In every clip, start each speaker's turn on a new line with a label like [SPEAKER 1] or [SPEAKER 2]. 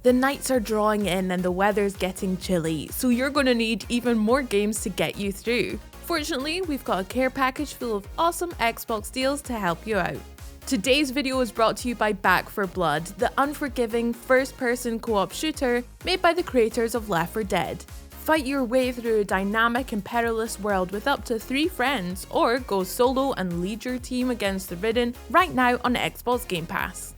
[SPEAKER 1] The nights are drawing in and the weather's getting chilly, so you're gonna need even more games to get you through. Fortunately, we've got a care package full of awesome Xbox deals to help you out. Today's video is brought to you by Back 4 Blood, the unforgiving first-person co-op shooter made by the creators of Left 4 Dead. Fight your way through a dynamic and perilous world with up to 3 friends, or go solo and lead your team against the Ridden right now on Xbox Game Pass.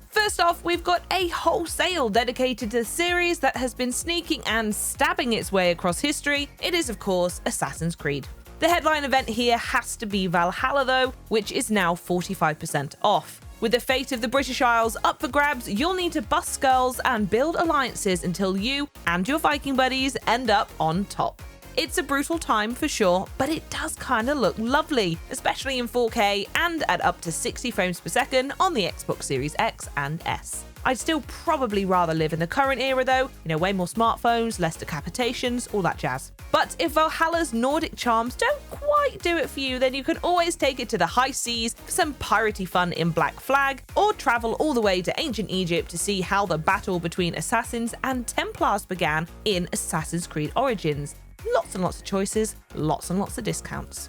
[SPEAKER 2] First off, we've got a whole sale dedicated to the series that has been sneaking and stabbing its way across history. It is, of course, Assassin's Creed. The headline event here has to be Valhalla though, which is now 45% off. With the fate of the British Isles up for grabs, you'll need to bust skulls and build alliances until you and your Viking buddies end up on top. It's a brutal time for sure, but it does kinda look lovely, especially in 4K and at up to 60 frames per second on the Xbox Series X and S. I'd still probably rather live in the current era though, way more smartphones, less decapitations, all that jazz. But if Valhalla's Nordic charms don't quite do it for you, then you can always take it to the high seas for some piratey fun in Black Flag, or travel all the way to ancient Egypt to see how the battle between assassins and Templars began in Assassin's Creed Origins. Lots and lots of choices, lots and lots of discounts.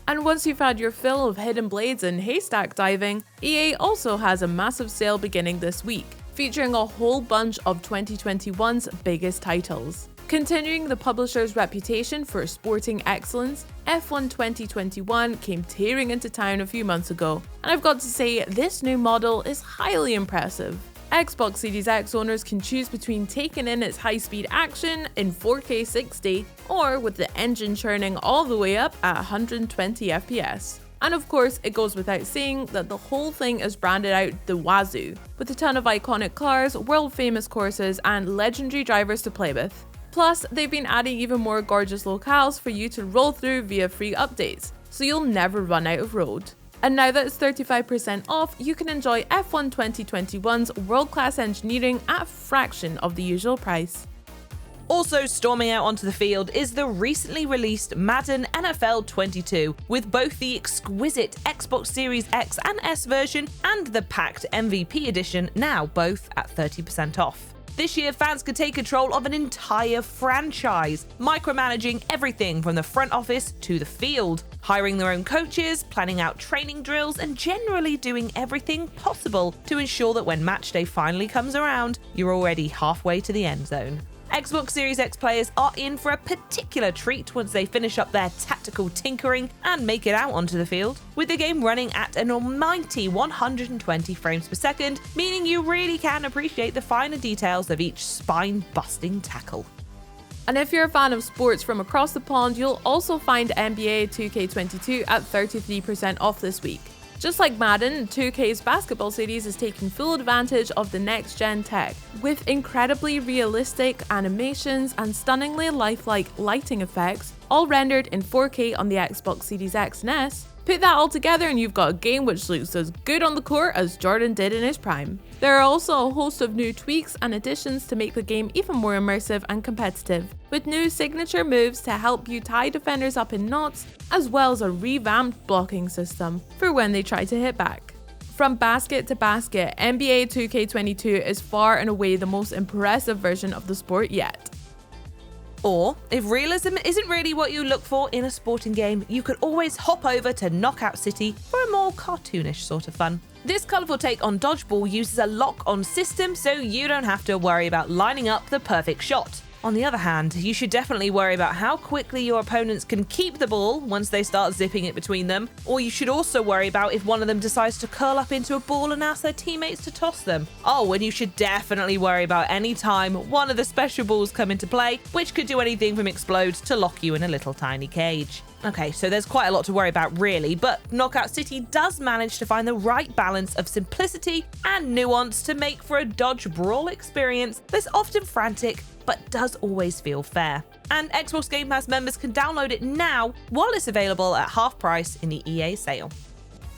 [SPEAKER 1] And once you've had your fill of hidden blades and haystack diving, EA also has a massive sale beginning this week, featuring a whole bunch of 2021's biggest titles. Continuing the publisher's reputation for sporting excellence, F1 2021 came tearing into town a few months ago, and I've got to say this new model is highly impressive. Xbox Series X owners can choose between taking in its high-speed action in 4K 60 or with the engine churning all the way up at 120 FPS. And of course, it goes without saying that the whole thing is branded out the wazoo, with a ton of iconic cars, world-famous courses, and legendary drivers to play with. Plus, they've been adding even more gorgeous locales for you to roll through via free updates, so you'll never run out of road. And now that it's 35% off, you can enjoy F1 2021's world-class engineering at a fraction of the usual price.
[SPEAKER 2] Also storming out onto the field is the recently released Madden NFL 22, with both the exquisite Xbox Series X and S version and the packed MVP edition now both at 30% off. This year, fans could take control of an entire franchise, micromanaging everything from the front office to the field, hiring their own coaches, planning out training drills, and generally doing everything possible to ensure that when match day finally comes around, you're already halfway to the end zone. Xbox Series X players are in for a particular treat once they finish up their tactical tinkering and make it out onto the field, with the game running at an almighty 120 frames per second, meaning you really can appreciate the finer details of each spine-busting tackle.
[SPEAKER 1] And if you're a fan of sports from across the pond, you'll also find NBA 2K22 at 33% off this week. Just like Madden, 2K's basketball series is taking full advantage of the next-gen tech, with incredibly realistic animations and stunningly lifelike lighting effects, all rendered in 4K on the Xbox Series X and S. Put that all together and you've got a game which looks as good on the court as Jordan did in his prime. There are also a host of new tweaks and additions to make the game even more immersive and competitive, with new signature moves to help you tie defenders up in knots, as well as a revamped blocking system for when they try to hit back. From basket to basket, NBA 2K22 is far and away the most impressive version of the sport yet.
[SPEAKER 2] Or, if realism isn't really what you look for in a sporting game, you could always hop over to Knockout City for a more cartoonish sort of fun. This colourful take on dodgeball uses a lock-on system, so you don't have to worry about lining up the perfect shot. On the other hand, you should definitely worry about how quickly your opponents can keep the ball once they start zipping it between them, or you should also worry about if one of them decides to curl up into a ball and ask their teammates to toss them. Oh, and you should definitely worry about any time one of the special balls come into play, which could do anything from explode to lock you in a little tiny cage. Okay, so there's quite a lot to worry about really, but Knockout City does manage to find the right balance of simplicity and nuance to make for a dodge brawl experience that's often frantic, but does always feel fair. And Xbox Game Pass members can download it now while it's available at half price in the EA sale.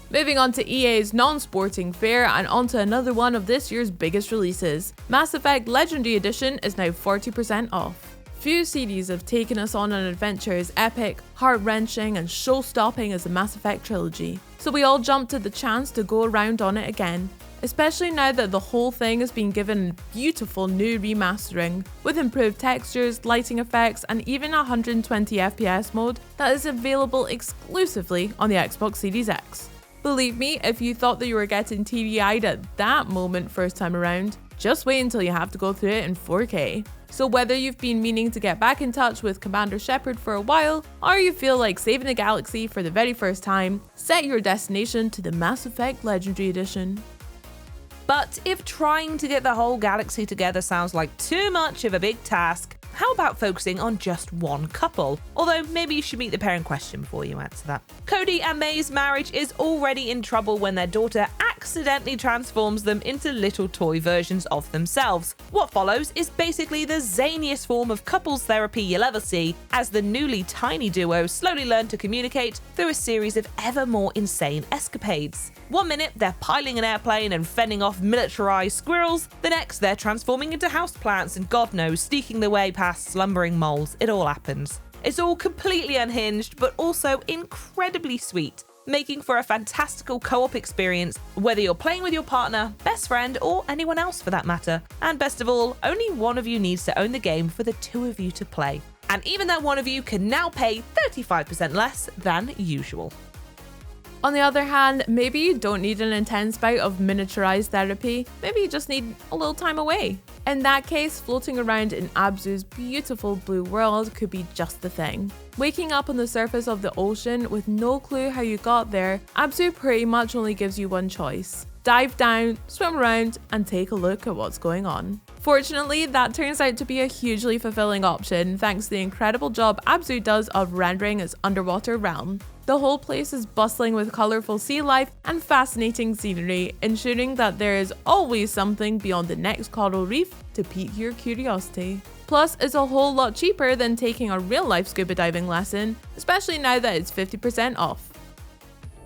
[SPEAKER 1] Moving on to EA's non-sporting fare and onto another one of this year's biggest releases. Mass Effect Legendary Edition is now 40% off. Few series have taken us on an adventure as epic, heart-wrenching, and show-stopping as the Mass Effect trilogy, so we all jumped at the chance to go around on it again, especially now that the whole thing has been given a beautiful new remastering, with improved textures, lighting effects, and even a 120 FPS mode that is available exclusively on the Xbox Series X. Believe me, if you thought that you were getting teary-eyed at that moment first time around, just wait until you have to go through it in 4K. So whether you've been meaning to get back in touch with Commander Shepard for a while, or you feel like saving the galaxy for the very first time, set your destination to the Mass Effect Legendary Edition.
[SPEAKER 2] But if trying to get the whole galaxy together sounds like too much of a big task, how about focusing on just one couple? Although maybe you should meet the pair in question before you answer that. Cody and May's marriage is already in trouble when their daughter accidentally transforms them into little toy versions of themselves. What follows is basically the zaniest form of couples therapy you'll ever see, as the newly tiny duo slowly learn to communicate through a series of ever more insane escapades. One minute they're piloting an airplane and fending off militarized squirrels, the next they're transforming into houseplants and God knows sneaking their way past slumbering moles. It all happens. It's all completely unhinged, but also incredibly sweet, making for a fantastical co-op experience, whether you're playing with your partner, best friend, or anyone else for that matter. And best of all, only one of you needs to own the game for the two of you to play. And even that one of you can now pay 35% less than usual.
[SPEAKER 1] On the other hand, maybe you don't need an intense bout of miniaturized therapy, maybe you just need a little time away. In that case, floating around in Abzu's beautiful blue world could be just the thing. Waking up on the surface of the ocean with no clue how you got there, Abzu pretty much only gives you one choice. Dive down, swim around, and take a look at what's going on. Fortunately, that turns out to be a hugely fulfilling option thanks to the incredible job Abzu does of rendering its underwater realm. The whole place is bustling with colourful sea life and fascinating scenery, ensuring that there is always something beyond the next coral reef to pique your curiosity. Plus, it's a whole lot cheaper than taking a real-life scuba diving lesson, especially now that it's 50% off.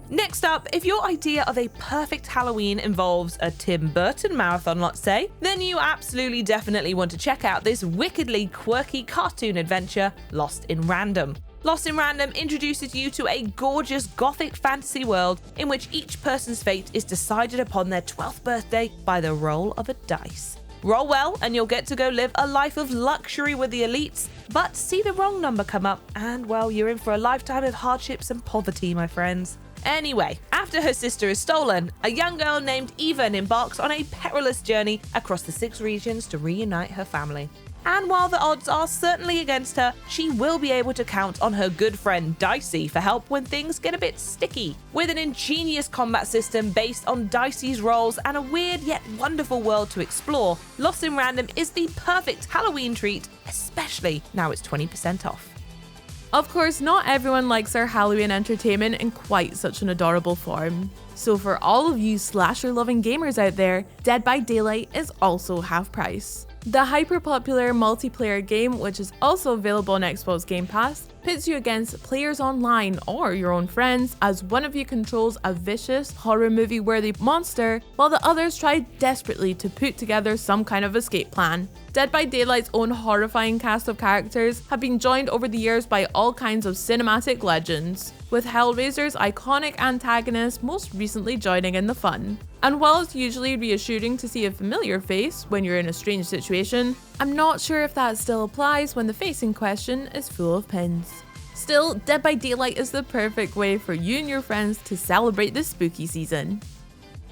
[SPEAKER 2] Next up, if your idea of a perfect Halloween involves a Tim Burton marathon, let's say, then you absolutely definitely want to check out this wickedly quirky cartoon adventure, Lost in Random. Lost in Random introduces you to a gorgeous gothic fantasy world in which each person's fate is decided upon their 12th birthday by the roll of a dice. Roll well and you'll get to go live a life of luxury with the elites, but see the wrong number come up and, well, you're in for a lifetime of hardships and poverty, my friends. Anyway, after her sister is stolen, a young girl named Eva embarks on a perilous journey across the 6 regions to reunite her family. And while the odds are certainly against her, she will be able to count on her good friend Dicey for help when things get a bit sticky. With an ingenious combat system based on Dicey's rolls and a weird yet wonderful world to explore, Lost in Random is the perfect Halloween treat, especially now it's 20% off.
[SPEAKER 1] Of course, not everyone likes their Halloween entertainment in quite such an adorable form. So for all of you slasher-loving gamers out there, Dead by Daylight is also half price. The hyper-popular multiplayer game, which is also available on Xbox Game Pass, pits you against players online or your own friends as one of you controls a vicious, horror movie-worthy monster while the others try desperately to put together some kind of escape plan. Dead by Daylight's own horrifying cast of characters have been joined over the years by all kinds of cinematic legends, with Hellraiser's iconic antagonist most recently joining in the fun. And while it's usually reassuring to see a familiar face when you're in a strange situation, I'm not sure if that still applies when the face in question is full of pins. Still, Dead by Daylight is the perfect way for you and your friends to celebrate this spooky season.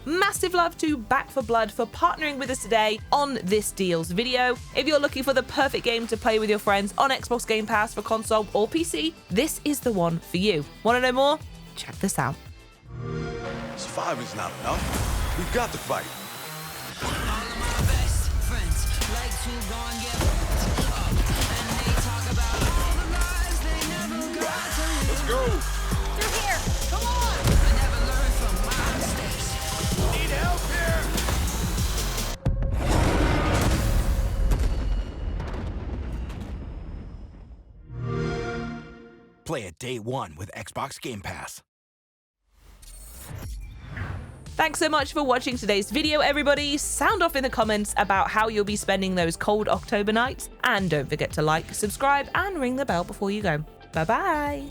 [SPEAKER 2] Massive love to Back 4 Blood for partnering with us today on this deals video. If you're looking for the perfect game to play with your friends on Xbox Game Pass for console or PC, this is the one for you. Want to know more? Check this out.
[SPEAKER 3] Surviving's not enough. We've got to fight.
[SPEAKER 4] All of my best friends like to go and get fucked up, and they talk about all the lies they never got to live.
[SPEAKER 3] Let's go.
[SPEAKER 4] Through here, come on. I never learned from my mistakes.
[SPEAKER 3] Need help here. Play it day one with Xbox Game Pass.
[SPEAKER 2] Thanks so much for watching today's video, everybody. Sound off in the comments about how you'll be spending those cold October nights. And don't forget to like, subscribe, and ring the bell before you go. Bye-bye.